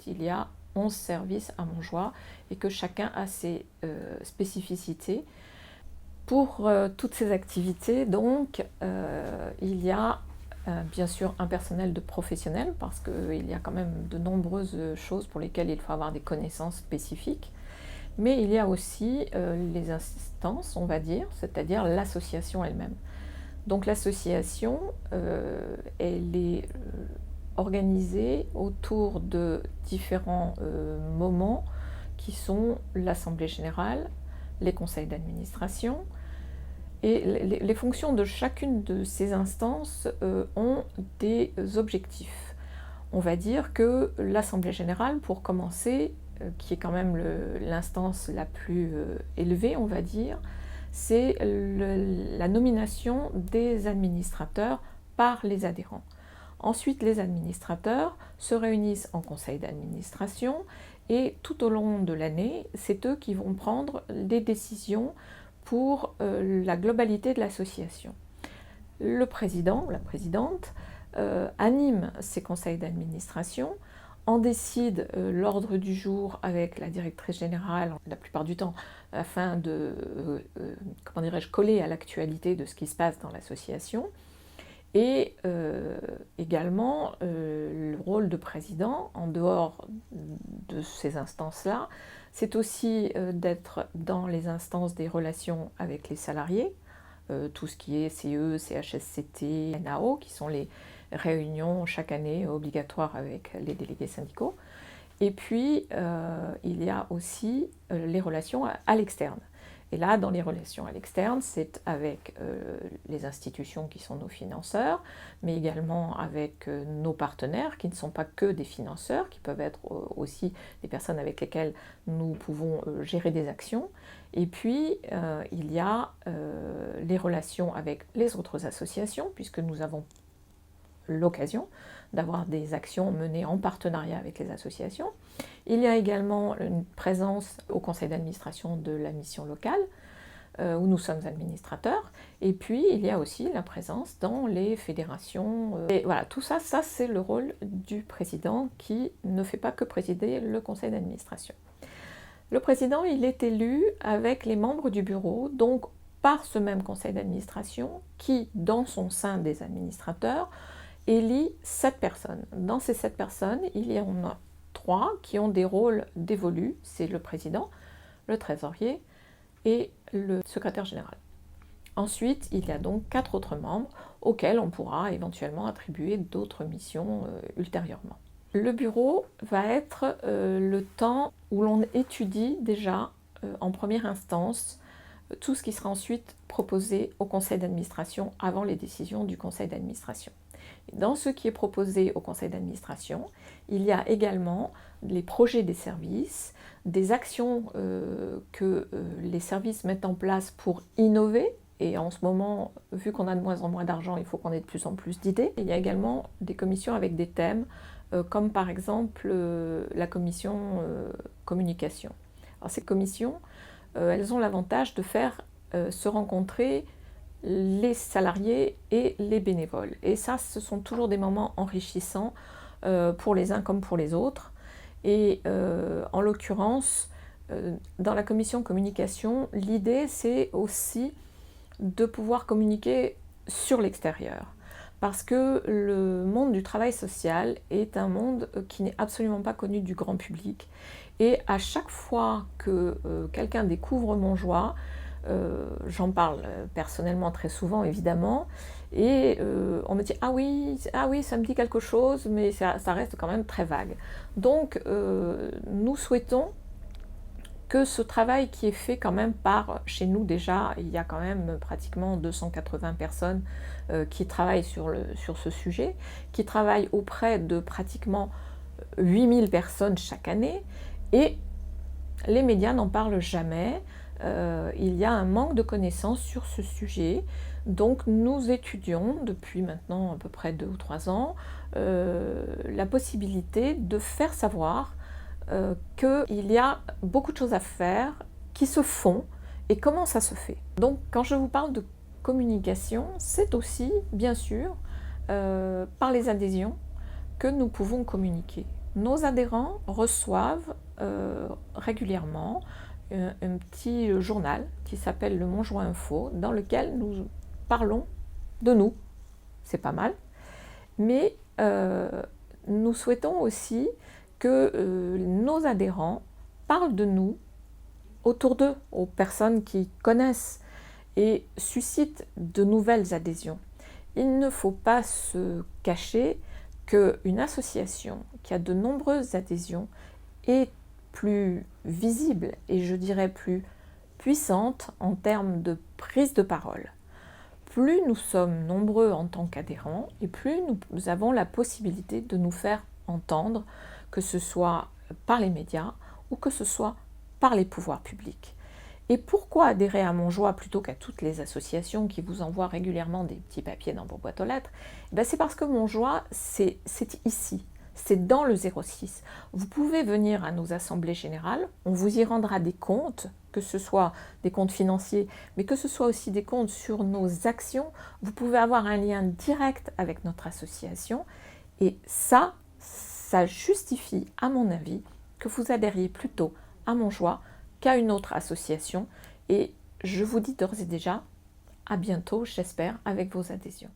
fait, il y a 11 services à Montjoie et que chacun a ses spécificités. Pour toutes ces activités, donc, il y a bien sûr un personnel de professionnels parce qu'il y a quand même de nombreuses choses pour lesquelles il faut avoir des connaissances spécifiques. Mais il y a aussi les instances, on va dire, c'est-à-dire l'association elle-même. Donc l'association, elle est organisée autour de différents moments qui sont l'Assemblée générale, les conseils d'administration, et les fonctions de chacune de ces instances ont des objectifs. On va dire que l'Assemblée générale, pour commencer, qui est quand même l'instance la plus élevée, on va dire, c'est la nomination des administrateurs par les adhérents. Ensuite, les administrateurs se réunissent en conseil d'administration et tout au long de l'année, c'est eux qui vont prendre des décisions pour la globalité de l'association. Le président ou la présidente anime ces conseils d'administration, en décide l'ordre du jour avec la directrice générale, la plupart du temps, afin de coller à l'actualité de ce qui se passe dans l'association. Et également, le rôle de président, en dehors de ces instances-là, c'est aussi d'être dans les instances des relations avec les salariés, tout ce qui est CE, CHSCT, NAO, qui sont les réunions chaque année obligatoires avec les délégués syndicaux. Et puis, il y a aussi les relations à l'externe. Et là, dans les relations à l'externe, c'est avec les institutions qui sont nos financeurs, mais également avec nos partenaires, qui ne sont pas que des financeurs, qui peuvent être aussi des personnes avec lesquelles nous pouvons gérer des actions. Et puis, il y a les relations avec les autres associations, puisque nous avons l'occasion d'avoir des actions menées en partenariat avec les associations. Il y a également une présence au conseil d'administration de la mission locale, où nous sommes administrateurs, et puis il y a aussi la présence dans les fédérations. Et voilà, tout ça, c'est le rôle du président qui ne fait pas que présider le conseil d'administration. Le président, il est élu avec les membres du bureau, donc par ce même conseil d'administration, qui, dans son sein des administrateurs, élit 7 personnes. Dans ces 7 personnes, il y en a 3 qui ont des rôles dévolus, c'est le président, le trésorier et le secrétaire général. Ensuite, il y a donc 4 autres membres auxquels on pourra éventuellement attribuer d'autres missions ultérieurement. Le bureau va être le temps où l'on étudie déjà en première instance tout ce qui sera ensuite proposé au conseil d'administration avant les décisions du conseil d'administration. Dans ce qui est proposé au conseil d'administration, il y a également les projets des services, des actions que les services mettent en place pour innover. Et en ce moment, vu qu'on a de moins en moins d'argent, il faut qu'on ait de plus en plus d'idées. Il y a également des commissions avec des thèmes, comme par exemple la commission communication. Alors ces commissions, elles ont l'avantage de faire se rencontrer les salariés et les bénévoles. Et ça, ce sont toujours des moments enrichissants pour les uns comme pour les autres. Et en l'occurrence, dans la commission communication, l'idée, c'est aussi de pouvoir communiquer sur l'extérieur. Parce que le monde du travail social est un monde qui n'est absolument pas connu du grand public. Et à chaque fois que quelqu'un découvre Montjoie, j'en parle personnellement très souvent évidemment, et on me dit ah oui, ça me dit quelque chose, mais ça reste quand même très vague. Donc nous souhaitons que ce travail qui est fait quand même par, chez nous déjà, il y a quand même pratiquement 280 personnes qui travaillent sur ce sujet, qui travaillent auprès de pratiquement 8000 personnes chaque année, et les médias n'en parlent jamais. Il y a un manque de connaissances sur ce sujet, donc nous étudions depuis maintenant à peu près 2 ou 3 ans la possibilité de faire savoir qu'il y a beaucoup de choses à faire qui se font et comment ça se fait. Donc quand je vous parle de communication, c'est aussi bien sûr par les adhésions que nous pouvons communiquer. nos adhérents reçoivent régulièrement un petit journal qui s'appelle le Montjoie Info, dans lequel nous parlons de nous. C'est pas mal. Mais nous souhaitons aussi que nos adhérents parlent de nous autour d'eux, aux personnes qui connaissent, et suscitent de nouvelles adhésions. Il ne faut pas se cacher qu'une association qui a de nombreuses adhésions est plus visible et je dirais plus puissante en termes de prise de parole. Plus nous sommes nombreux en tant qu'adhérents et plus nous avons la possibilité de nous faire entendre, que ce soit par les médias ou que ce soit par les pouvoirs publics. Et pourquoi adhérer à Montjoie plutôt qu'à toutes les associations qui vous envoient régulièrement des petits papiers dans vos boîtes aux lettres? C'est parce que Montjoie, c'est ici, c'est dans le 06. Vous pouvez venir à nos assemblées générales, on vous y rendra des comptes, que ce soit des comptes financiers, mais que ce soit aussi des comptes sur nos actions. Vous pouvez avoir un lien direct avec notre association et ça justifie, à mon avis, que vous adhériez plutôt à Montjoie qu'à une autre association. Et je vous dis d'ores et déjà, à bientôt, j'espère, avec vos adhésions.